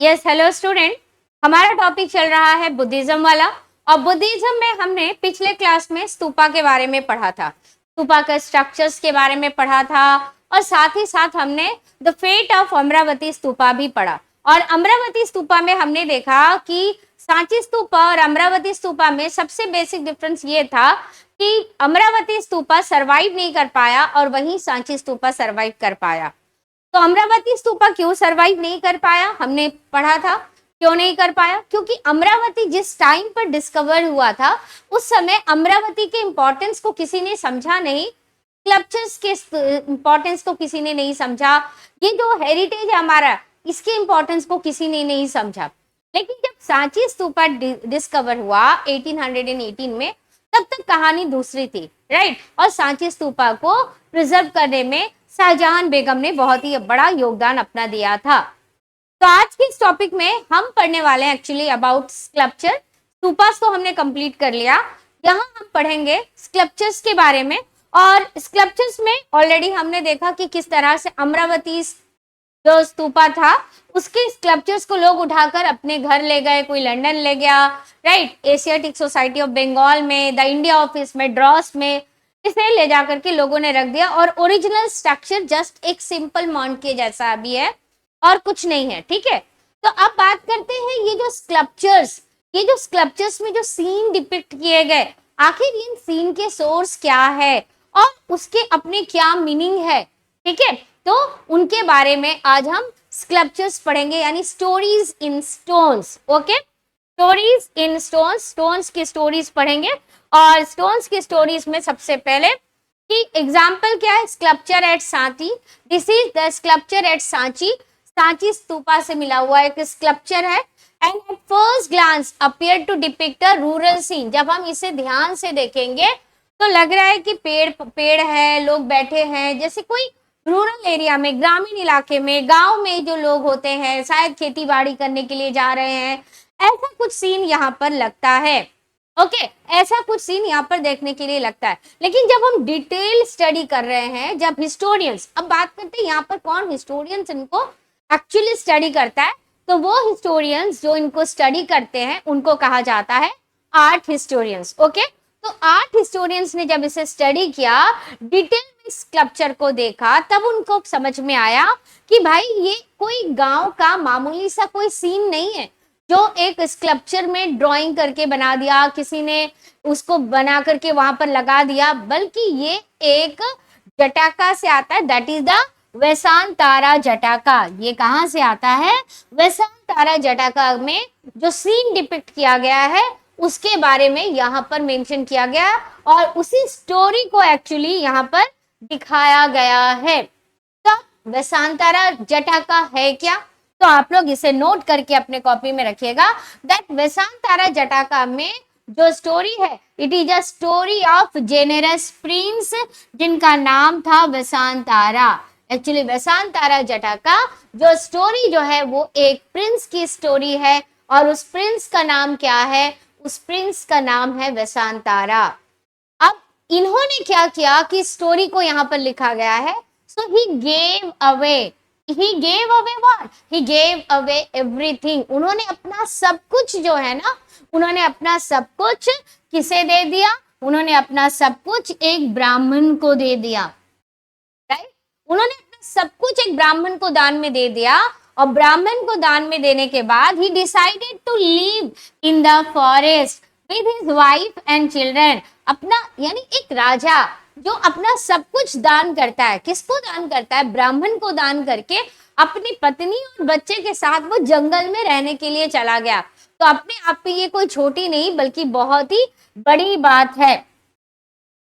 Yes, hello student. हमारा topic चल रहा है बुद्धिज्म वाला। और बुद्धिज्म में हमने पिछले क्लास में स्तूपा के बारे में पढ़ा था, स्तूपा के स्ट्रक्चर्स के बारे में पढ़ा था, और साथ ही साथ हमने the fate of Amaravati stupa भी पढ़ा। और अमरावती स्तूपा में हमने देखा कि सांची स्तूपा और अमरावती स्तूपा में सबसे बेसिक डिफरेंस ये था कि अमरावती स्तूपा सरवाइव नहीं कर पाया और वहीं सांची स्तूपा सरवाइव कर पाया। तो अमरावती स्तूपा क्यों सरवाइव नहीं कर पाया, हमने पढ़ा था। क्यों नहीं कर पाया? क्योंकि अमरावती जिस टाइम पर डिस्कवर हुआ था उस समय अमरावती के इंपॉर्टेंस को किसी ने समझा नहीं, स्कल्पचर्स के इंपॉर्टेंस को किसी ने नहीं समझा, ये जो हेरिटेज है हमारा इसके इंपॉर्टेंस को किसी ने नहीं समझा। लेकिन जब सांची स्तूपा डिस्कवर हुआ 1818 में, तब तक कहानी दूसरी थी, राइट। और सांची स्तूपा को प्रिजर्व करने में शाहजहां बेगम ने बहुत ही बड़ा योगदान अपना दिया था। तो आज के इस टॉपिक में हम पढ़ने वाले हैं एक्चुअली अबाउट स्कल्पचर। स्तूपास तो हमने कंप्लीट कर लिया, यहाँ हम पढ़ेंगे स्कल्पचर्स के बारे में। और स्कल्पचर्स में ऑलरेडी हमने देखा कि किस तरह से अमरावती जो स्तूपा था उसके स्कल्पचर्स को लोग उठाकर अपने घर ले गए, कोई लंदन ले गया, right, Asiatic Society of Bengal में, द इंडिया ऑफिस में, ड्रॉस में, इसे ले जाकर के लोगों ने रख दिया। और ओरिजिनल स्ट्रक्चर जस्ट एक सिंपल माउंट के जैसा भी है और कुछ नहीं है, ठीक है। तो अब बात करते हैं ये जो स्कल्पचर्स में जो सीन डिपिक्ट किए गए, आखिर इन सीन के सोर्स क्या है और उसके अपने क्या मीनिंग है, ठीक है। तो उनके बारे में आज हम स्कल्पचर्स पढ़ेंगे, यानी stories in stones. Okay, stories in stones, stones की स्टोरीज पढ़ेंगे। और स्टोन्स की स्टोरीज में सबसे पहले कि एग्जाम्पल क्या है, sculpture at Sanchi. This is the sculpture at Sanchi. Sanchi stupa से मिला हुआ एक स्कल्पचर है। And at first glance appear to depict a rural scene. जब हम इसे ध्यान से देखेंगे तो लग रहा है कि पेड़ है, लोग बैठे हैं, जैसे कोई रूरल एरिया में, ग्रामीण इलाके में, गांव में जो लोग होते हैं शायद खेती बाड़ी करने के लिए जा रहे हैं, ऐसा कुछ सीन यहाँ पर लगता है। ओके, ऐसा कुछ सीन यहाँ पर देखने के लिए लगता है। लेकिन जब हम डिटेल स्टडी कर रहे हैं, जब हिस्टोरियंस, अब बात करते हैं यहाँ पर कौन हिस्टोरियंस इनको एक्चुअली स्टडी करता है, तो वो हिस्टोरियंस जो इनको स्टडी करते हैं उनको कहा जाता है आर्ट हिस्टोरियंस। ओके, तो आर्ट हिस्टोरियंस ने जब इसे स्टडी किया, डिटेल में स्कल्पचर को देखा, तब उनको समझ में आया कि भाई ये कोई गांव का मामूली सा कोई सीन नहीं है जो एक स्कल्पचर में ड्राइंग करके बना दिया, किसी ने उसको बना करके वहां पर लगा दिया, बल्कि ये एक जटाका से आता है, दैट इज द वेसांतारा जटाका। ये कहाँ से आता है? वेसांतारा जटाका में जो सीन डिपिक्ट किया गया है उसके बारे में यहाँ पर मेंशन किया गया और उसी स्टोरी को एक्चुअली यहाँ पर दिखाया गया है। तो वेसांतारा जटाका है क्या? तो आप लोग इसे नोट करके अपने कॉपी में रखिएगा। दैट वेसांतारा जटाका में जो स्टोरी है, it is a story of generous Prince जिनका नाम था वेसांतारा। एक्चुअली वेसांतारा जटाका जो स्टोरी जो है वो एक प्रिंस की स्टोरी है और उस प्रिंस का नाम क्या है? उस प्रिंस का नाम है वेसांतारा। अब इन्होंने क्या किया कि स्टोरी को यहाँ पर लिखा गया है, so he gave away what? He gave away everything. उन्होंने अपना सब कुछ जो है ना, उन्होंने अपना सब कुछ किसे दे दिया? उन्होंने अपना सब कुछ एक ब्राह्मण को दे दिया, राइट। उन्होंने अपना सब कुछ एक ब्राह्मण को दान में दे दिया और ब्राह्मण को दान में देने के बाद he decided to live in the forest with his wife and children. अपना यानी एक राजा जो अपना सब कुछ दान करता है, किसको दान करता है? ब्राह्मण को दान करके अपनी पत्नी और बच्चे के साथ वो जंगल में रहने के लिए चला गया। तो अपने आप पे ये कोई छोटी नहीं बल्कि बहुत ही बड़ी बात है।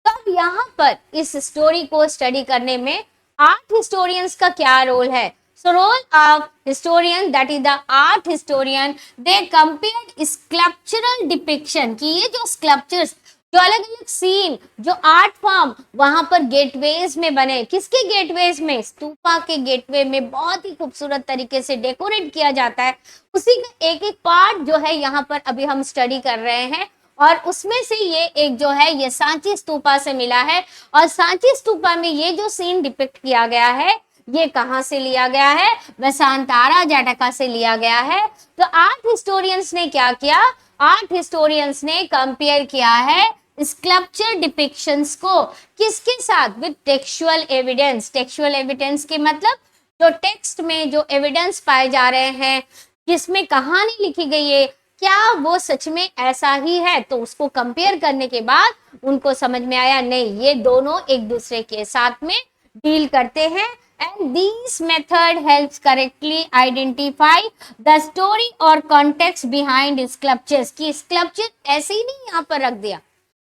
तब यहाँ पर इस स्टोरी को स्टडी करने में आर्ट हिस्टोरियंस का क्या रोल है? So role of historian, that is the art historian, they compared sculptural depiction कि ये जो sculptures, जो अलग अलग सीन, जो आर्ट फॉर्म वहां पर गेटवेज में बने, किसके गेटवेज में? स्तूपा के गेटवे में बहुत ही खूबसूरत तरीके से डेकोरेट किया जाता है। उसी का एक एक पार्ट जो है यहाँ पर अभी हम स्टडी कर रहे हैं और उसमें से ये एक जो है ये सांची स्तूपा से मिला है। और सांची स्तूपा में ये जो सीन डिपिक्ट किया गया है ये कहाँ से लिया गया है? वसांतारा जटका से लिया गया है। तो आर्ट हिस्टोरियंस ने क्या किया? आर्ट हिस्टोरियंस ने कंपेयर किया है स्कल्पचर डिपिक्शंस को किसके साथ? With textual evidence. Textual evidence के मतलब जो टेक्स्ट में जो एविडेंस पाए जा रहे हैं, जिसमें कहानी लिखी गई है, क्या वो सच में ऐसा ही है? तो उसको कंपेयर करने के बाद उनको समझ में आया नहीं, ये दोनों एक दूसरे के साथ में डील करते हैं। And this method helps correctly identify the story और कॉन्टेक्स्ट बिहाइंड स्कल्पचर्स। की स्कल्पचर ऐसे ही नहीं यहाँ पर रख दिया,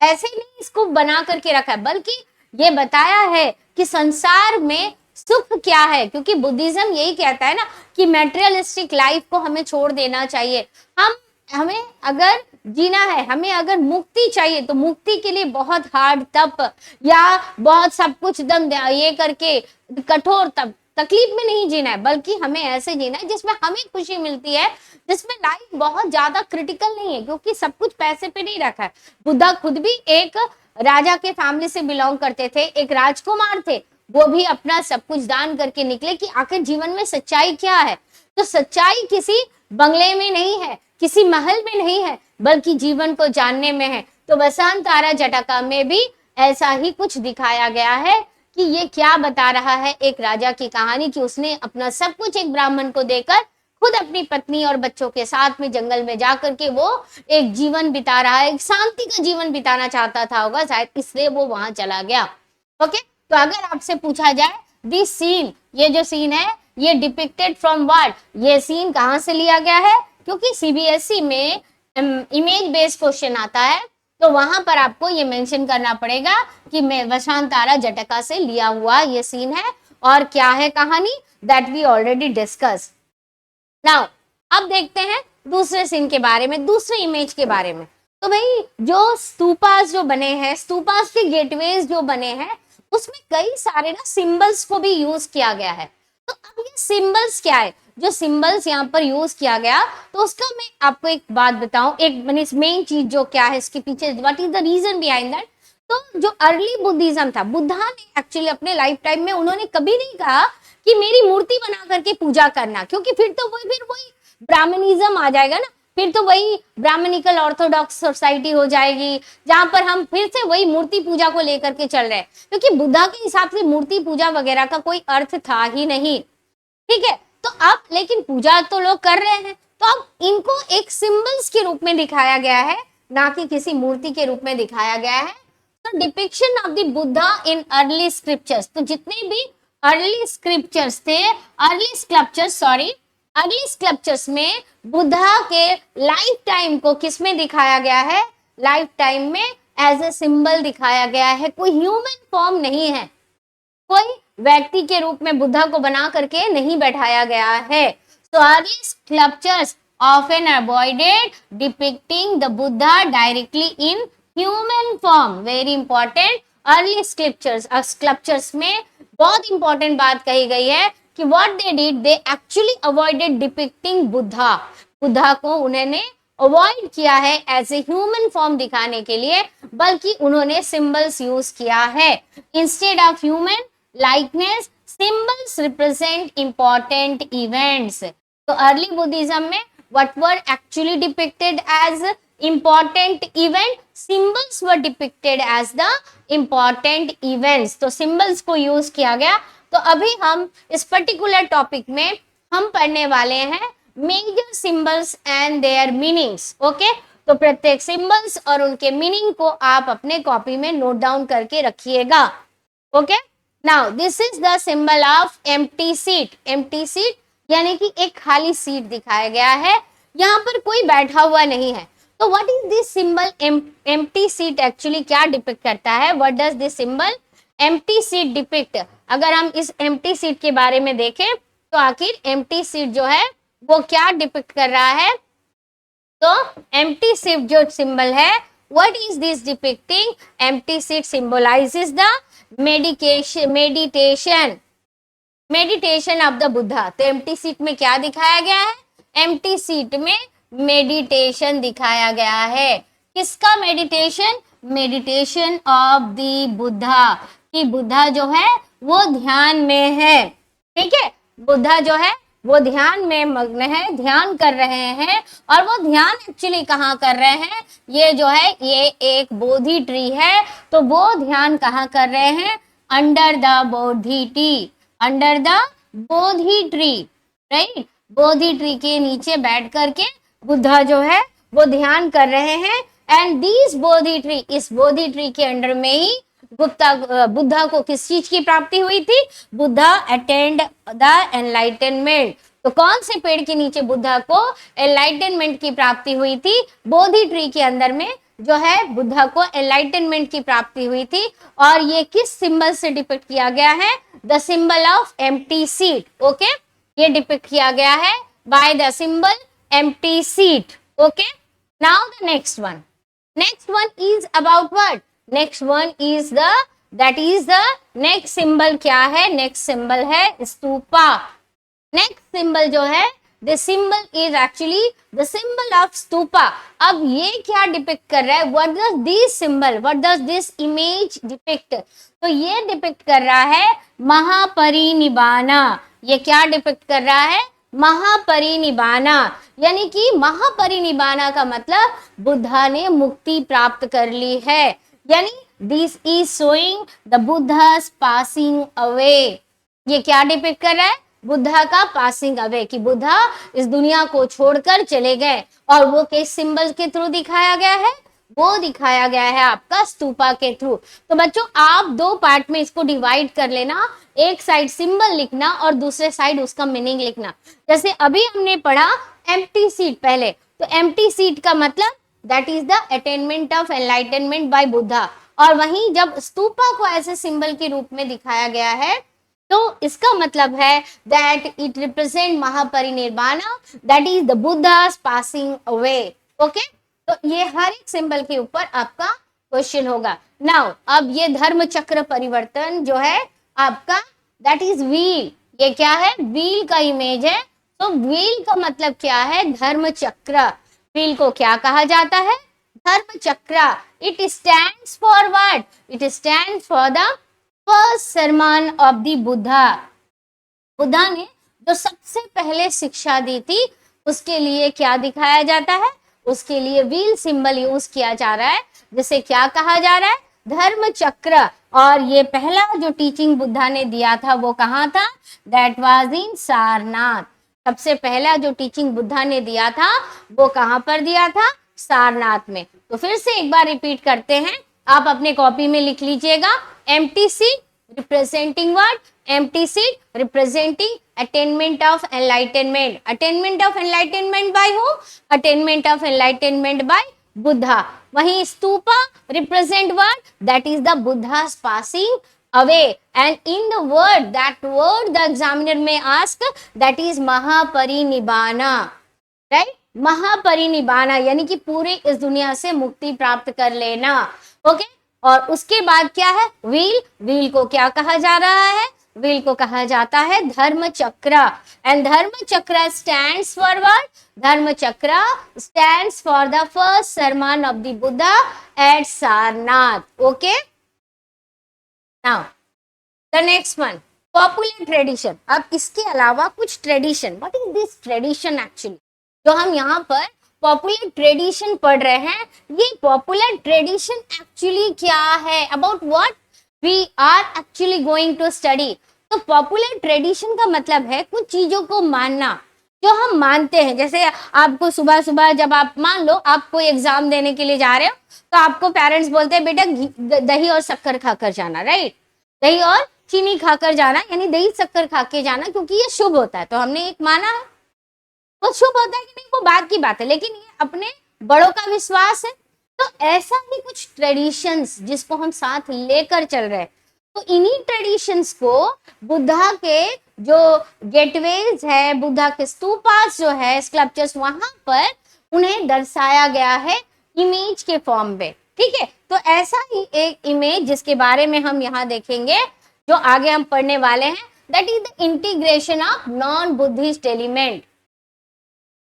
ऐसे ही नहीं इसको बना करके रखा है, बल्कि ये बताया है कि संसार में सुख क्या है। क्योंकि बुद्धिज्म यही कहता है ना कि मैटेरियलिस्टिक लाइफ को हमें छोड़ देना चाहिए। हमें अगर जीना है, हमें अगर मुक्ति चाहिए, तो मुक्ति के लिए बहुत हार्ड तप या बहुत सब कुछ दम ये करके कठोर तप तकलीफ में नहीं जीना है, बल्कि हमें ऐसे जीना है जिसमें हमें खुशी मिलती है, जिसमें लाइफ बहुत ज्यादा क्रिटिकल नहीं है, क्योंकि सब कुछ पैसे पे नहीं रखा है। बुद्धा खुद भी एक राजा के फैमिली से बिलोंग करते थे, एक राजकुमार थे, वो भी अपना सब कुछ दान करके निकले कि आखिर जीवन में सच्चाई क्या है। तो सच्चाई किसी बंगले में नहीं है, किसी महल में नहीं है, बल्कि जीवन को जानने में है। तो वसांतारा जटका में भी ऐसा ही कुछ दिखाया गया है कि ये क्या बता रहा है, एक राजा की कहानी कि उसने अपना सब कुछ एक ब्राह्मण को देकर खुद अपनी पत्नी और बच्चों के साथ में जंगल में जाकर के वो एक जीवन बिता रहा है, एक शांति का जीवन बिताना चाहता था होगा शायद, इसलिए वो वहां चला गया। ओके, तो अगर आपसे पूछा जाए दिस सीन, ये जो सीन है ये डिपिक्टेड फ्रॉम व्हाट, ये सीन कहाँ से लिया गया है? क्योंकि सीबीएसई में इमेज बेस्ड क्वेश्चन आता है, तो वहां पर आपको ये मेंशन करना पड़ेगा कि मैं वसांतारा जटका से लिया हुआ ये सीन है। और क्या है कहानी? That we already discuss. Now अब देखते हैं दूसरे सीन के बारे में, दूसरे इमेज के बारे में। तो भाई जो स्तूपास जो बने हैं, स्तूपास के गेटवेज जो बने हैं, उसमें कई सारे ना सिंबल्स को भी यूज किया गया है। तो अब ये सिंबल्स क्या है? जो सिंबल्स यहाँ पर यूज किया गया, तो उसका मैं आपको एक बात बताऊं, एक मेन चीज जो क्या है इसके पीछे, what is the reason behind that. तो जो अर्ली बुद्धिज्म था, बुद्धा ने एक्चुअली अपने लाइफ टाइम में उन्होंने कभी नहीं कहा कि मेरी मूर्ति बना करके पूजा करना, क्योंकि फिर वही ब्राह्मणिज्म आ जाएगा ना, फिर तो वही ब्राह्मणिकल ऑर्थोडॉक्स सोसाइटी हो जाएगी, जहां पर हम फिर से वही मूर्ति पूजा को लेकर के चल रहे हैं। क्योंकि बुद्धा के हिसाब से मूर्ति पूजा वगैरह का कोई अर्थ था ही नहीं, ठीक है। तो अब लेकिन पूजा तो लोग कर रहे हैं, तो अब इनको एक सिंबल्स के रूप में दिखाया गया है, ना कि किसी मूर्ति के रूप में दिखाया गया है। तो depiction of the Buddha in early scriptures, तो जितने भी अर्ली स्क्रिप्चर्स थे, अर्ली स्क्रिप्चर्स में बुद्धा के लाइफ टाइम को किसमें दिखाया गया है? लाइफ टाइम में एज ए सिंबल दिखाया गया है। कोई ह्यूमन फॉर्म नहीं है, कोई व्यक्ति के रूप में बुद्धा को बना करके नहीं बैठाया गया है। So early sculptures often avoided depicting the Buddha directly in human form. Very important. Early sculptures में बहुत important बात कही गई है कि what they did, they actually avoided depicting Buddha. Buddha को उन्होंने अवॉइड किया है एज ए ह्यूमन फॉर्म दिखाने के लिए, बल्कि उन्होंने सिंबल्स यूज किया है। Instead of human likeness, symbols represent important events. तो अर्ली बुद्धिज्म में what were actually depicted as important event, symbols were depicted as the important events. तो सिंबल्स को यूज किया गया। तो अभी हम इस पर्टिकुलर टॉपिक में हम पढ़ने वाले हैं major symbols and their meanings. Okay, तो प्रत्येक सिंबल्स और उनके मीनिंग को आप अपने कॉपी में नोट डाउन करके रखिएगा। Okay, now this is the symbol of empty seat. Empty seat यानी कि एक खाली सीट दिखाया गया है, यहाँ पर कोई बैठा हुआ नहीं है। तो what is this symbol empty seat actually क्या डिपिक्ट करता है? What does this symbol empty seat depict? अगर हम इस एम्प्टी सीट के बारे में देखें तो आखिर एम्प्टी सीट जो है वो क्या डिपिक्ट कर रहा है? तो एम्प्टी सीट जो सिंबल है, what is this depicting? Empty seat symbolizes the meditation of the Buddha. तो एम्प्टी सीट में क्या दिखाया गया है? एम्प्टी सीट में मेडिटेशन दिखाया गया है। किसका meditation? Meditation of the Buddha, कि बुद्धा जो है वो ध्यान में है। ठीक है। बुद्धा जो है वो ध्यान में मग्न है, ध्यान कर रहे हैं। और वो ध्यान एक्चुअली कहाँ कर रहे हैं, ये जो है ये एक बोधि ट्री है, तो वो ध्यान कहाँ कर रहे हैं, under the Bodhi tree, under the Bodhi tree, right. Bodhi tree के नीचे बैठ करके बुद्धा जो है वो ध्यान कर रहे हैं। एंड दिस बोधि ट्री, इस बोधि ट्री के अंडर में ही बुद्धा को किस चीज की प्राप्ति हुई थी, बुद्धा अटेंड द एनलाइटनमेंट। तो कौन से पेड़ के नीचे बुद्धा को एनलाइटनमेंट की प्राप्ति हुई थी, बोधि ट्री के अंदर में जो है बुद्धा को एनलाइटनमेंट की प्राप्ति हुई थी। और ये किस सिंबल से डिपिक्ट किया गया है, the symbol of empty seat, okay. ये डिपिक्ट किया गया है by the symbol empty seat, okay. Now the next one is about what, next one is the, that is the next symbol क्या है, नेक्स्ट सिंबल है stupa. Next symbol जो है, the symbol is actually the symbol of stupa. अब ये क्या depict कर रहा है, what does this symbol, what does this image depict, तो ये डिपिक्ट कर रहा है महापरिनिबाना। ये क्या डिपिक्ट कर रहा है, महापरिनिबाना, यानी कि महापरिनिबाना का मतलब बुद्धा ने मुक्ति प्राप्त कर ली है, यानी this is showing the Buddha's passing away. ये क्या डिपिक्ट कर रहा है, बुद्धा का पासिंग अवे, कि बुद्धा इस दुनिया को छोड़कर चले गए। और वो किस सिंबल के थ्रू दिखाया गया है, वो दिखाया गया है आपका स्तूपा के थ्रू। तो बच्चों आप दो पार्ट में इसको डिवाइड कर लेना, एक साइड सिंबल लिखना और दूसरे साइड उसका मीनिंग लिखना। जैसे अभी हमने पढ़ा एम्प्टी सीट पहले, तो एम्प्टी सीट का मतलब that is the attainment of enlightenment by Buddha. और वहीं जब स्तूपा को ऐसे सिंबल के रूप में दिखाया गया है, तो इसका मतलब है that it represent Mahaparinirvana, that is the Buddha's passing away, okay. तो ये हर एक सिंबल के ऊपर आपका क्वेश्चन होगा। नाउ अब ये धर्म चक्र परिवर्तन जो है आपका, दैट इज व्हील, ये क्या है, व्हील का इमेज है। तो व्हील का मतलब क्या है, धर्म चक्र। व्हील को क्या कहा जाता है, धर्म चक्र। It stands for what, it stands for the first sermon of the Buddha. Buddha ने जो सबसे पहले शिक्षा दी थी उसके लिए क्या दिखाया जाता है, उसके लिए व्हील सिंबल यूज किया जा रहा है, जिसे क्या कहा जा रहा है, धर्म चक्र। और ये पहला जो टीचिंग बुद्धा ने दिया था वो कहाँ था, दैट वाज इन सारनाथ। सबसे पहला जो टीचिंग बुद्धा ने दिया था वो कहाँ पर दिया था, सारनाथ में। तो फिर से एक बार रिपीट करते हैं, आप अपने कॉपी में लिख लीजिएगा, empty seat representing what, empty seat representing attainment of enlightenment. Attainment of enlightenment by who, attainment of enlightenment by Buddha. वहीं stupa represent what, that is the Buddha's passing away, and in the word, that word the examiner may ask, that is महापरिनिबाना, right? महापरिनिबाना यानी कि पूरी इस दुनिया से मुक्ति प्राप्त कर लेना, ओके। और उसके बाद क्या है, व्हील। व्हील को क्या कहा जा रहा है, व्हील को कहा जाता है धर्म चक्र। एंड धर्म chakra stands for what, dharma chakra stands for the first sermon of the Buddha at Sarnath, okay. Now, the next one, popular tradition। अब इसके अलावा कुछ tradition, what is this tradition actually? जो हम यहाँ पर पॉपुलर ट्रेडिशन पढ़ रहे हैं, ये पॉपुलर ट्रेडिशन एक्चुअली क्या है, about what we are actually going to study. तो पॉपुलर ट्रेडिशन का मतलब है कुछ चीजों को मानना जो हम मानते हैं। जैसे आपको सुबह सुबह जब आप मान लो आप कोई एग्जाम देने के लिए जा रहे हो, तो आपको पेरेंट्स बोलते हैं बेटा दही और शक्कर खाकर जाना, राइट, दही और चीनी खाकर जाना, यानी दही शक्कर खा के जाना, क्योंकि ये शुभ होता है। तो हमने एक माना है, वो शुभ होता है कि नहीं वो बात की बात है, लेकिन ये अपने बड़ों का विश्वास है। तो ऐसा ही कुछ ट्रेडिशंस जिसको हम साथ लेकर चल रहे हैं, तो इन्हीं ट्रेडिशंस को बुद्धा के जो गेटवेज है, बुद्धा के स्तूपास जो है, स्कल्पचर्स, वहां पर उन्हें दर्शाया गया है इमेज के फॉर्म में, ठीक है। तो ऐसा ही एक इमेज जिसके बारे में हम यहाँ देखेंगे, जो आगे हम पढ़ने वाले हैं, that is the integration of non Buddhist element,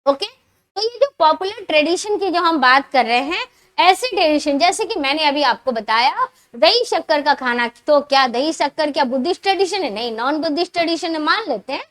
okay. तो ये जो पॉपुलर ट्रेडिशन की जो हम बात कर रहे हैं, ऐसी ट्रेडिशन, जैसे कि मैंने अभी आपको बताया दही शक्कर का खाना, तो क्या दही शक्कर क्या बुद्धिस्ट ट्रेडिशन है? नहीं, नॉन बुद्धिस्ट ट्रेडिशन है, मान लेते हैं,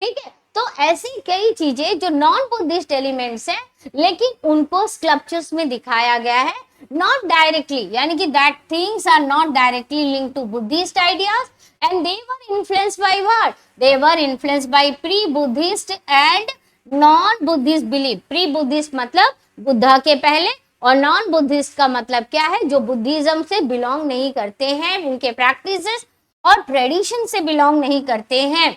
ठीक है। तो ऐसी कई चीजें जो नॉन बुद्धिस्ट एलिमेंट्स हैं, लेकिन उनको स्कल्पचर्स में दिखाया गया है, नॉट डायरेक्टली, यानी कि that things are not directly linked to Buddhist ideas, and they were influenced by what? They were influenced by pre Buddhist and non Buddhist belief. Pre Buddhist मतलब बुद्धा के पहले, और नॉन बुद्धिस्ट का मतलब क्या है? जो बुद्धिज्म से बिलोंग नहीं करते हैं, उनके प्रैक्टिसेस और ट्रेडिशन से बिलोंग नहीं करते हैं,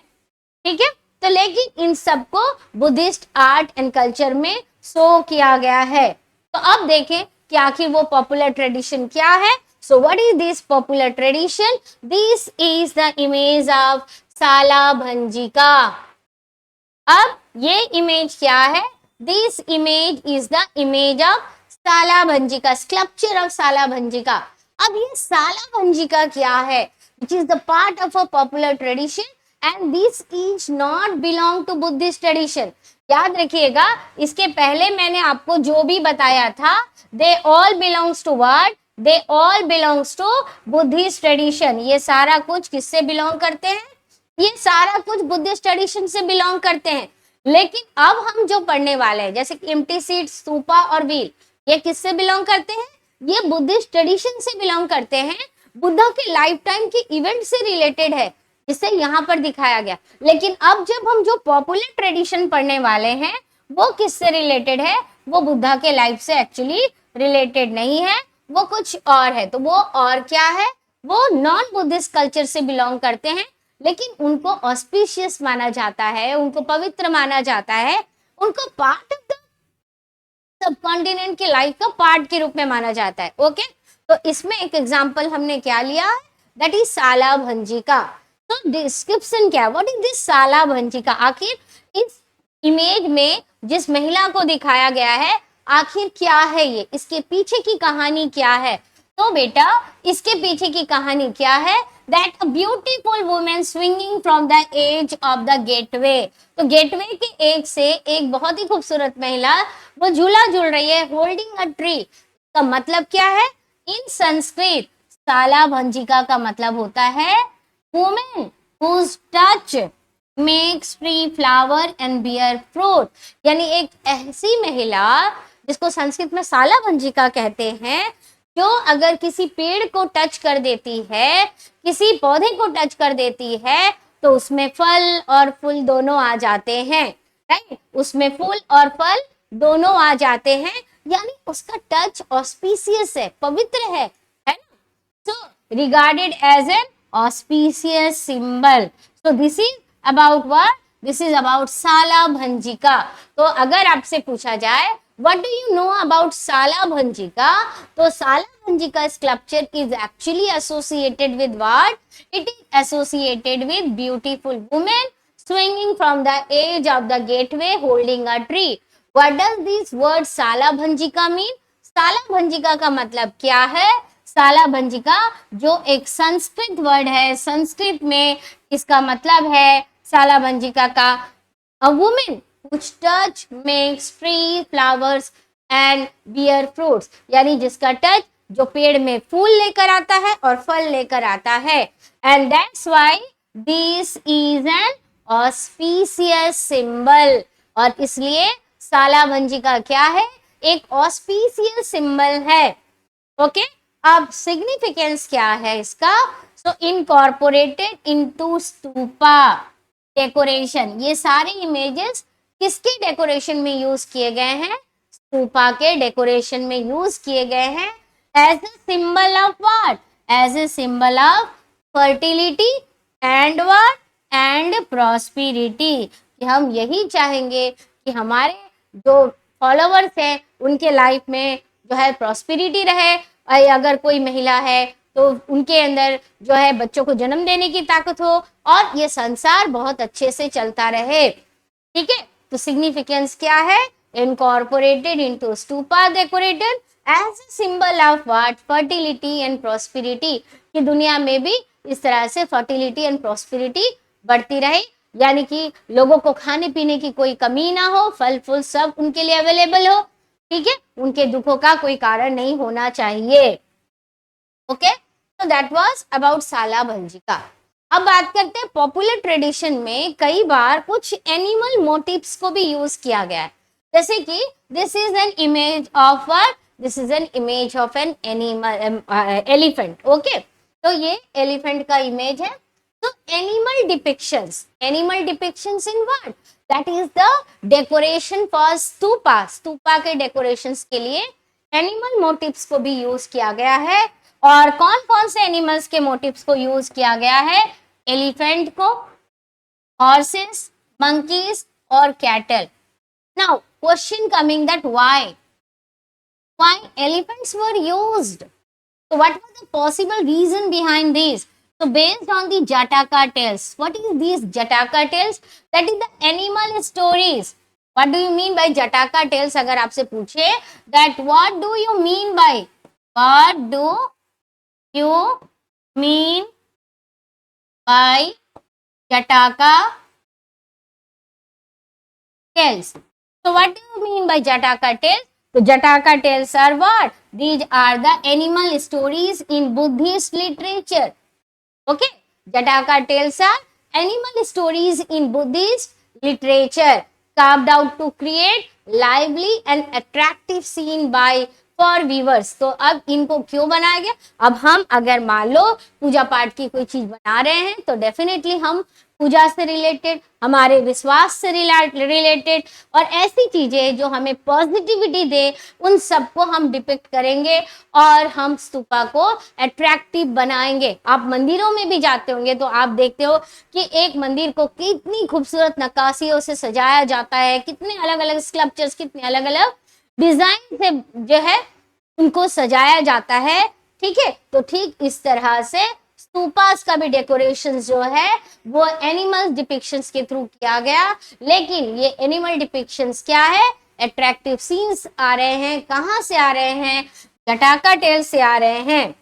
ठीक है। तो लेकिन इन सबको बुद्धिस्ट आर्ट एंड कल्चर में शो किया गया है। तो अब देखें कि आखिर वो पॉपुलर ट्रेडिशन क्या है। So what is this popular tradition? This is the image of Salabhanjika. अब ये इमेज क्या है? This image is the image of Salabhanjika, sculpture of Salabhanjika. अब ये सालाभंजिका क्या है? Which is the part of a popular tradition and this is not belong to Buddhist tradition. याद रखिएगा, इसके पहले मैंने आपको जो भी बताया था, they all belongs to what? They all belongs to Buddhist tradition. ये सारा कुछ किससे बिलोंग करते हैं? ये सारा कुछ बुद्धिस्ट ट्रेडिशन से बिलोंग करते हैं। लेकिन अब हम जो पढ़ने वाले हैं, जैसे एम्प्टी सीड, स्तूपा और व्हील, ये किससे बिलोंग करते हैं? ये बुद्धिस्ट ट्रेडिशन से बिलोंग करते हैं, बुद्धा के लाइफ टाइम के इवेंट से रिलेटेड है, जिसे यहाँ पर दिखाया गया। लेकिन अब जब हम जो पॉपुलर ट्रेडिशन पढ़ने वाले हैं, वो किससे रिलेटेड है? वो बुद्धा के लाइफ से एक्चुअली रिलेटेड नहीं है, वो कुछ और है। तो वो और क्या है? वो नॉन बुद्धिस्ट कल्चर से बिलोंग करते हैं, लेकिन उनको ऑस्पिशियस माना जाता है, उनको पवित्र माना जाता है, उनको part of the sub continent के लाइफ का पार्ट के रूप में माना जाता है। ओके, तो इसमें एक एग्जांपल हमने क्या लिया है? That is Salabhanjika. तो डिस्क्रिप्शन क्या? What is this Salabhanjika? आखिर इस इमेज में जिस महिला को दिखाया गया है, आखिर क्या है ये? इसके पीछे की कहानी क्या है? तो बेटा, इसके पीछे की कहानी क्या है? That a beautiful woman swinging from the edge of the gateway। तो गेटवे के एज से एक बहुत ही खूबसूरत महिला वो झूला झूल रही है, होल्डिंग अ ट्री। का मतलब क्या है? इन संस्कृत सालाभंजिका का मतलब होता है women whose touch makes tree flower and bear fruit। यानी एक ऐसी महिला जिसको संस्कृत में सालाभंजिका कहते हैं, जो अगर किसी पेड़ को टच कर देती है, किसी पौधे को टच कर देती है, तो उसमें फल और फूल दोनों आ जाते हैं, राइट? उसमें फूल और फल दोनों आ जाते हैं, यानी उसका टच ऑस्पिशियस है, पवित्र है ना? So regarded as an auspicious symbol. So this is about what? This is about Salabhanjika. तो अगर आपसे पूछा जाए what do you know about सालाभंजिका, तो सालाभंजिका sculpture is actually associated with what? It is associated with beautiful woman swinging from the edge of the gateway holding a tree। What does this word सालाभंजिका mean? सालाभंजिका का मतलब क्या है? सालाभंजिका जो एक Sanskrit word है, संस्कृत में इसका मतलब है सालाभंजिका का a woman which touch makes tree flowers and bear fruits। यानी जिसका टच जो पेड़ में फूल लेकर आता है और फल लेकर आता है। and that's why this is an auspicious symbol। और इसलिए सालाभंजिका क्या है? एक auspicious symbol है। ओके, अब सिग्निफिकेंस क्या है इसका? so incorporated into stupa decoration. ये सारे इमेजेस किसके डेकोरेशन में यूज किए गए हैं? स्तूपा के डेकोरेशन में यूज किए गए हैं as a symbol of what? As a symbol of fertility and what? And prosperity. कि हम यही चाहेंगे कि हमारे जो फॉलोवर्स हैं उनके लाइफ में जो है प्रॉस्पेरिटी रहे। अगर कोई महिला है तो उनके अंदर जो है बच्चों को जन्म देने की ताकत हो, और ये संसार बहुत अच्छे से चलता रहे, ठीक है। तो सिग्निफिकेंस क्या है? Incorporated into stupa decorated as a symbol of what? Fertility and prosperity. कि दुनिया में भी इस तरह से फर्टिलिटी एंड प्रॉस्पेरिटी बढ़ती रहे, यानी कि लोगों को खाने पीने की कोई कमी ना हो, फल फूल सब उनके लिए अवेलेबल हो, ठीक है, उनके दुखों का कोई कारण नहीं होना चाहिए। ओके, तो दैट वाज अबाउट साला भंजिका। अब बात करते हैं पॉपुलर ट्रेडिशन में कई बार कुछ एनिमल मोटिव्स को भी यूज किया गया है, जैसे कि this is an image of this is an image of an animal elephant. Okay, तो ये एलिफेंट का इमेज है। तो animal depictions in what, that is the decoration for stupa, stupa के डेकोरेशंस के लिए एनिमल मोटिव्स को भी यूज किया गया है। और कौन कौन से एनिमल्स के मोटिव्स को यूज किया गया है, एलिफेंट को, हॉर्सेस, मंकीज और cattle. Now question coming that why elephants were used, so what was the possible reason behind this? So based on the Jataka tales, what is these Jataka tales? That is the animal stories. What do you mean by Jataka tales? अगर आपसे पूछे that what do you mean by Jataka tales? So what do you mean by Jataka tales? So Jataka tales are what? These are the animal stories in Buddhist literature. Okay, Jataka tales are animal stories in Buddhist literature carved out to create lively and attractive scene by for viewers. तो अब इनको क्यों बनाया गया, अब हम अगर मान लो पूजा पाठ की कोई चीज बना रहे हैं तो डेफिनेटली हम पूजा से रिलेटेड, हमारे विश्वास से रिलेटेड और ऐसी चीजें जो हमें पॉजिटिविटी दे उन सबको हम डिपिक्ट करेंगे और हम स्तूपा को अट्रैक्टिव बनाएंगे। आप मंदिरों में भी जाते होंगे तो आप देखते हो कि एक मंदिर को कितनी खूबसूरत नक्काशियों से सजाया जाता है, कितने अलग अलग स्कल्पचर्स, कितने अलग अलग डिजाइन से जो है उनको सजाया जाता है। ठीक है, तो ठीक इस तरह से स्तूपास का भी डेकोरेशन जो है वो एनिमल डिपिक्शंस के थ्रू किया गया। लेकिन ये एनिमल डिपिक्शंस क्या है, अट्रैक्टिव सीन्स आ रहे हैं। कहाँ से आ रहे हैं, जटाका टेल से आ रहे हैं।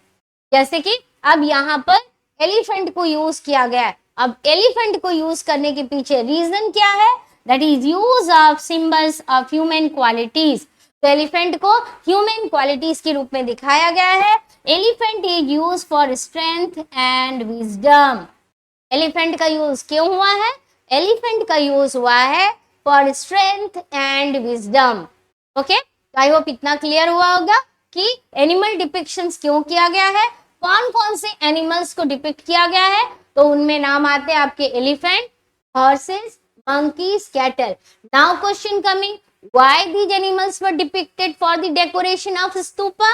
जैसे कि अब यहाँ पर एलिफेंट को यूज किया गया है। अब एलिफेंट को यूज करने के पीछे रीजन क्या है, that is use of symbols of human qualities. तो एलिफेंट को ह्यूमन क्वालिटीज के रूप में दिखाया गया है। Elephant is use for strength and wisdom. Elephant का यूज क्यों हुआ है, एलिफेंट का यूज हुआ है for strength and wisdom. Okay, I hope इतना क्लियर हुआ होगा कि एनिमल डिपिक्शंस क्यों किया गया है, कौन कौन से एनिमल्स को डिपिक्ट किया गया है। तो उनमें नाम आते हैं आपके elephant, horses, monkeys, cattle. Now question coming, why these animals were depicted for the decoration of stupa?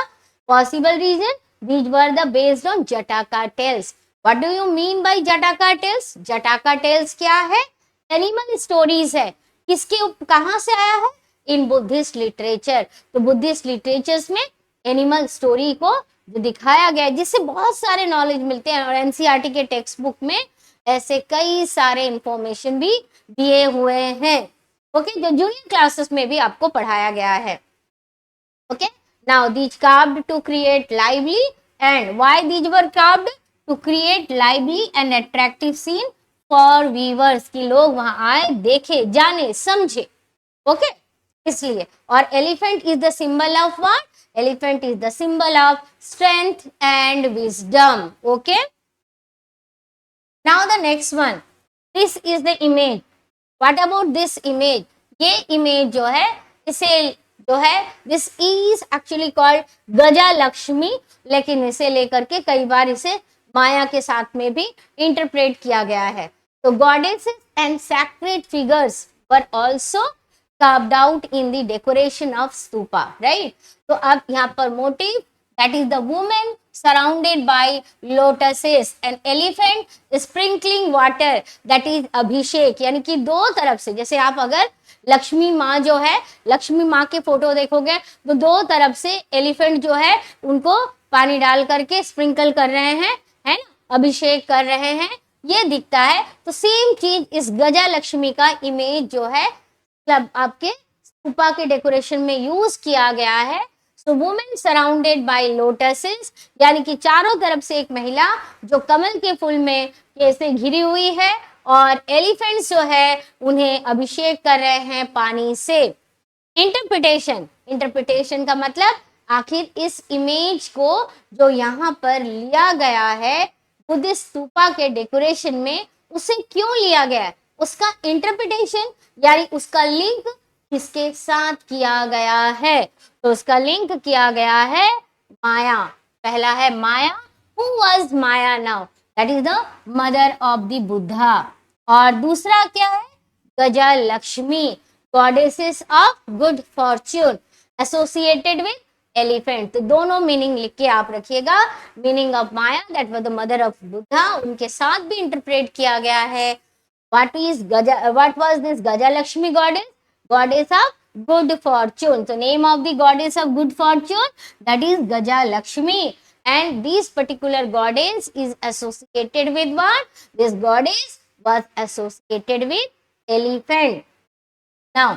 Possible reason, these were the based on Jataka tales. What do you mean by Jataka tales? Jataka tales क्या है, animal stories है। किसके कहाँ से आया है, इन Buddhist literature. तो Buddhist literatures में एनिमल स्टोरी को जो दिखाया गया है जिससे बहुत सारे नॉलेज मिलते हैं और एनसीईआरटी के टेक्स्ट बुक में ऐसे कई सारे इंफॉर्मेशन भी दिए हुए हैं। ओके, जो जूनियर क्लासेस में भी आपको पढ़ाया गया है। Okay, now these carved to create lively and why these were carved to create lively and attractive scene for viewers, कि लोग वहां आए, देखे, जाने, समझे। ओके, इसलिए। और elephant is the symbol of what, elephant is the symbol of strength and wisdom. Okay, now the next one, this is the image. What about this image? ये image जो है, इसे जो है this is actually called गजा लक्ष्मी, लेकिन इसे लेकर के कई बार इसे माया के साथ में भी इंटरप्रेट किया गया है। तो goddesses and sacred figures were also carved out in the decoration of stupa, right? तो अब यहाँ पर motive, that is the woman surrounded by lotuses and elephant sprinkling water, that is अभिषेक। यानी कि दो तरफ से, जैसे आप अगर लक्ष्मी माँ जो है, लक्ष्मी माँ के फोटो देखोगे तो दो तरफ से एलिफेंट जो है उनको पानी डाल करके स्प्रिंकल कर रहे हैं, है ना, अभिषेक कर रहे हैं, ये दिखता है। तो सेम चीज इस गजा लक्ष्मी का इमेज जो है आपके स्तूपा के डेकोरेशन में यूज किया गया है। तो वुमेन सराउंडेड बाय लोटसेस, यानी कि चारों तरफ से एक महिला जो कमल के फूल में कैसे घिरी हुई है और एलिफेंट्स जो है उन्हें अभिषेक कर रहे हैं पानी से। इंटरप्रिटेशन, इंटरप्रिटेशन का मतलब आखिर इस इमेज को जो यहाँ पर लिया गया है बुद्धिस्ट स्तूपा के डेकोरेशन में, उसे क्यों लिया गया है, उसका इंटरप्रिटेशन यानी उसका लिंक किसके साथ किया गया है। तो उसका लिंक किया गया है माया। पहला है Maya, who was Maya now, that is the mother of the Buddha. और दूसरा क्या है, Gaja Lakshmi, goddesses of good fortune associated with elephant. तो दोनों मीनिंग लिख के आप रखिएगा। Meaning of Maya that was the mother of Buddha, उनके साथ भी इंटरप्रेट किया गया है। What was this Gaja Lakshmi goddess, goddess of good fortune. So name of the goddess of good fortune, that is Gaja Lakshmi, and this particular goddess is associated with what? This goddess was associated with elephant. Now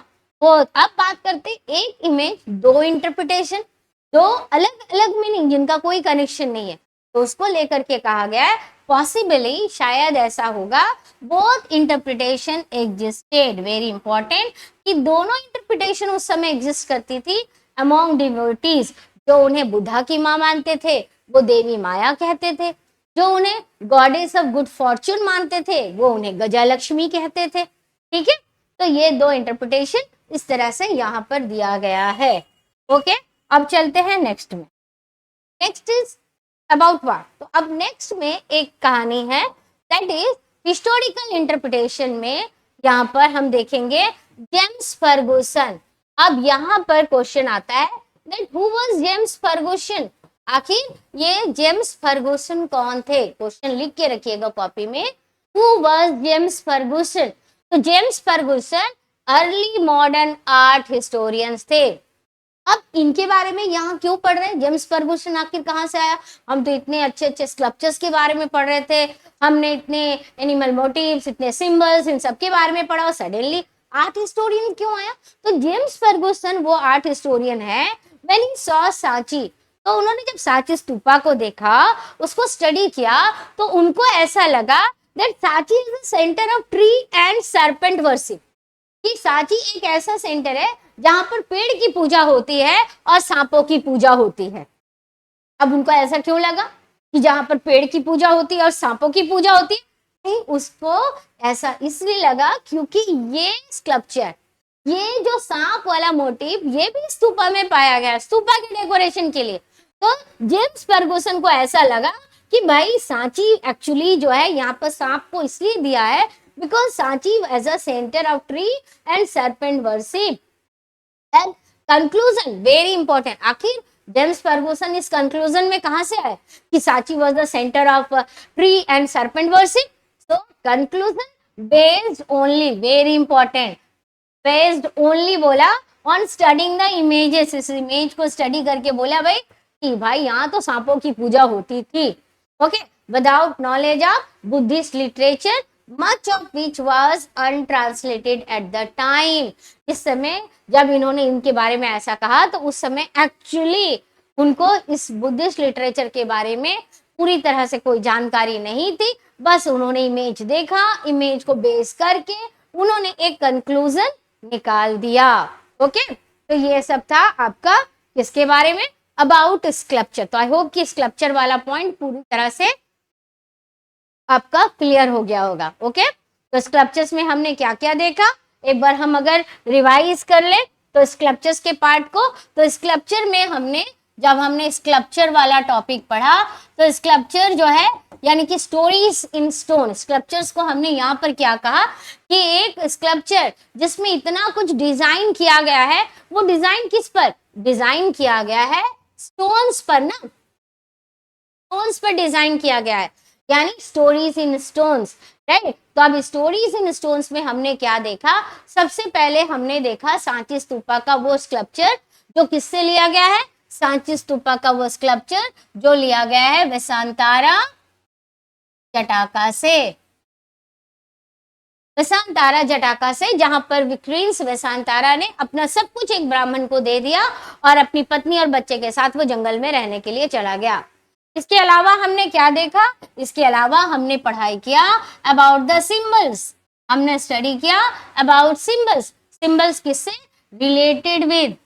अब बात करते एक image दो interpretation, दो अलग अलग meaning जिनका कोई कनेक्शन नहीं है, तो उसको लेकर के कहा गया है पॉसिबली, शायद ऐसा होगा, both interpretation existed, very important, कि दोनों इंटरप्रिटेशन उस समय एग्जिस्ट करती थी अमॉन्ग डिवोटीज। जो उन्हें बुद्धा की माँ मानते थे वो देवी माया कहते थे, जो उन्हें गॉडेस ऑफ गुड फॉर्च्यून मानते थे वो उन्हें गजा लक्ष्मी कहते थे। ठीक है, तो ये दो इंटरप्रिटेशन इस तरह से यहाँ पर दिया गया है। ओके, अब चलते हैं नेक्स्ट में। नेक्स्ट इज अबाउट व्हाट, तो अब नेक्स्ट में एक कहानी है, दैट इज हिस्टोरिकल इंटरप्रिटेशन में यहाँ पर हम देखेंगे जेम्स फर्गुसन। अब यहाँ पर क्वेश्चन आता है that who was James Ferguson, आखिर ये जेम्स फर्गुसन कौन थे, क्वेश्चन लिख के रखिएगा कॉपी में, हु वाज जेम्स फर्गुसन। तो James Ferguson early modern art historians थे। अब इनके बारे में यहाँ क्यों पढ़ रहे हैं, जेम्स फर्गुसन आखिर कहाँ से आया, हम तो इतने अच्छे अच्छे स्कल्पचर्स के बारे में पढ़ रहे थे, हमने इतने एनिमल मोटिव्स, इतने सिंबल्स, इन सब के बारे में पढ़ा, और सडनली आर्ट हिस्टोरियन क्यों आया। तो जेम्स फर्गुसन वो आर्ट हिस्टोरियन है व्हेन ही सॉ सांची, तो उन्होंने जब सांची स्तूपा को देखा, उसको स्टडी किया, तो उनको ऐसा लगा that Sanchi is the centre of tree and serpent worship, कि सांची एक ऐसा सेंटर है जहां पर पेड़ की पूजा होती है और सांपों की पूजा होती है। अब उनको ऐसा क्यों लगा कि जहां पर पेड़ की पूजा होती है और सांपों की पूजा होती है, नहीं, उसको ऐसा इसलिए लगा क्योंकि ये स्कल्पचर, ये जो सांप वाला मोटिव, ये भी स्तूपा में पाया गया, स्तूपा के डेकोरेशन के लिए। तो जेम्स फर्गुसन को ऐसा लगा कि भाई सांची एक्चुअली जो है यहाँ पर सांप को इसलिए दिया है because Sanchi as a centre of tree and serpent worship. And conclusion very important, आखिर जेम्स फर्गुसन इस कंक्लूजन में कहां से आए कि Sanchi was the centre of tree and serpent worship. So conclusion based only, very important, based only बोला on studying the images, इस image को स्टडी करके बोला भाई कि भाई यहाँ तो सांपों की पूजा होती थी। Okay, without knowledge of Buddhist literature much of which was untranslated at the time। इस समय जब इन्होंने इनके बारे में ऐसा कहा तो उस समय एक्चुअली उनको इस बुद्धिस्ट लिटरेचर के बारे में पूरी तरह से कोई जानकारी नहीं थी, बस उन्होंने इमेज देखा, इमेज को बेस करके उन्होंने एक कंक्लूजन निकाल दिया। ओके, तो ये सब था आपका किसके बारे में, अबाउट स्कल्पचर। तो आई होप कि स्कल्पचर वाला पॉइंट पूरी तरह से आपका क्लियर हो गया होगा। ओके, तो स्कल्पचर्स में हमने क्या क्या देखा, एक बार हम अगर रिवाइज कर ले तो स्कल्पचर्स के पार्ट को, तो स्कल्पचर में हमने जब हमने स्कल्पचर वाला टॉपिक पढ़ा तो स्कल्पचर जो है यानी कि स्टोरीज इन स्टोन, स्कल्पचर्स को हमने यहाँ पर क्या कहा कि एक स्कल्पचर जिसमें इतना कुछ डिजाइन किया गया है, वो डिजाइन किस पर डिजाइन किया गया है, स्टोन्स पर ना, स्टोन्स पर डिजाइन किया गया है, यानी स्टोरीज इन स्टोन्स, राइट। तो अब स्टोरीज इन स्टोन्स में हमने क्या देखा, सबसे पहले हमने देखा सांची स्तूपा का वो स्कल्पचर जो किससे लिया गया है, सांची स्तूपा का वो स्कल्पचर जो लिया गया है वेसांतारा जटाका से, वेसांतारा जटाका से, जहां पर विक्रीन्स वेसांतारा ने अपना सब कुछ एक ब्राह्मण को दे दिया और अपनी पत्नी और बच्चे के साथ वो जंगल में रहने के लिए चला गया। इसके अलावा हमने क्या देखा, इसके अलावा हमने पढ़ाई किया अबाउट द सिंबल्स, हमने स्टडी किया अबाउट सिंबल्स, सिंबल्स किससे, related with,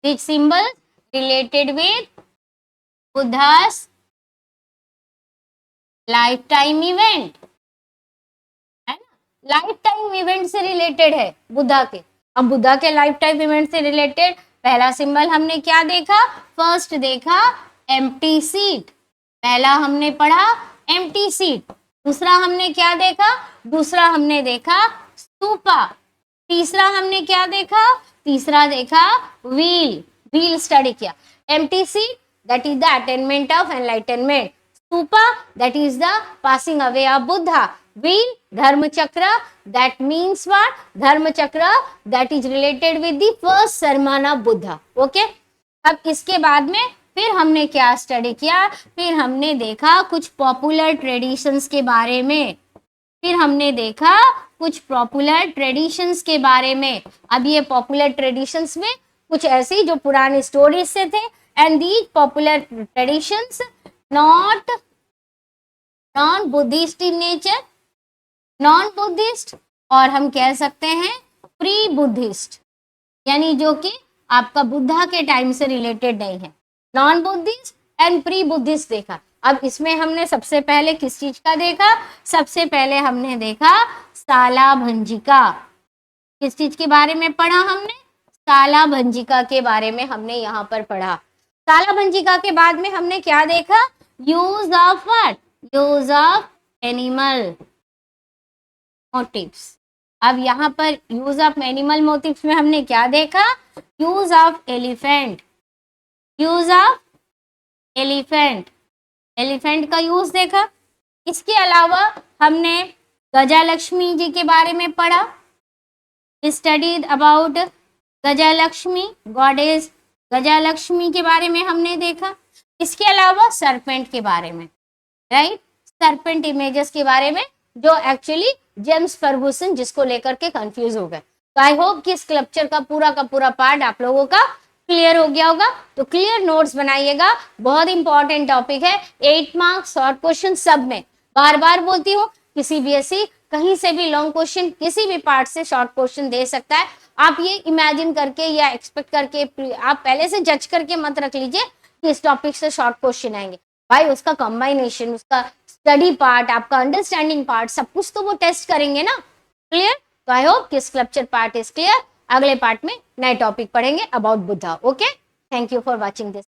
which symbol related with Buddha's lifetime event, है ना, लाइफ टाइम इवेंट से रिलेटेड है बुद्धा के। अब बुद्धा के लाइफ टाइम इवेंट से रिलेटेड पहला सिंबल हमने क्या देखा, फर्स्ट देखा एम्प्टी सीट, पहला हमने पढ़ा एम्प्टी सीट। दूसरा हमने क्या देखा, दूसरा हमने देखा स्तूपा। तीसरा हमने क्या देखा, तीसरा देखा व्हील, व्हील स्टडी किया। Empty seat that is the attainment of enlightenment, stupa that is the passing away of Buddha, wheel dharma chakra that means what, dharma chakra that is related with the first sermon of Buddha, okay। अब इसके बाद में फिर हमने क्या study किया, फिर हमने देखा कुछ पॉपुलर ट्रेडिशंस के बारे में, फिर हमने देखा कुछ पॉपुलर ट्रेडिशंस के बारे में। अब ये पॉपुलर ट्रेडिशंस में कुछ ऐसी जो पुरानी स्टोरीज से थे, and these popular traditions not non-Buddhist in nature, non-Buddhist और हम कह सकते हैं प्री-बुद्धिस्ट, यानी जो कि आपका बुद्धा के टाइम से रिलेटेड नहीं है। Non Buddhist and pre Buddhist देखा। अब इसमें हमने सबसे पहले किस चीज का देखा, सबसे पहले हमने देखा सालाभंजिका। किस चीज के बारे में पढ़ा हमने, सालाभंजिका के बारे में हमने यहाँ पर पढ़ा। सालाभंजिका के बाद में हमने क्या देखा, use of what, use of animal motifs. अब यहाँ पर यूज ऑफ एनिमल मोटिव्स में हमने क्या देखा, use of elephant, use of elephant, elephant का यूज देखा। इसके अलावा हमने गजालक्ष्मी जी के बारे में पढ़ा, studied about Gajalakshmi, goddess Gajalakshmi के बारे में हमने देखा। इसके अलावा सरपेंट के बारे में, राइट, सरपेंट इमेजेस के बारे में, जो एक्चुअली जेम्स फर्गुसन जिसको लेकर के कंफ्यूज हो गए। तो आई होप कि इस लेक्चर का पूरा पार्ट आप लोगों का क्लियर हो गया होगा। तो क्लियर नोट्स बनाइएगा, बहुत इंपॉर्टेंट टॉपिक है, 8 मार्क्स शॉर्ट क्वेश्चन सब में। बार बार बोलती हूँ कि सीबीएसई कहीं से भी लॉन्ग क्वेश्चन किसी भी पार्ट से शॉर्ट क्वेश्चन दे सकता है। आप ये इमेजिन करके या एक्सपेक्ट करके आप पहले से जज करके मत रख लीजिए कि इस टॉपिक से शॉर्ट क्वेश्चन आएंगे। भाई उसका कॉम्बाइनेशन, उसका स्टडी पार्ट, आपका अंडरस्टैंडिंग पार्ट, सब कुछ तो वो टेस्ट करेंगे ना। क्लियर? तो I hope this lecture part is clear. अगले पार्ट में नए टॉपिक पढ़ेंगे about Buddha. Okay, thank you for watching this.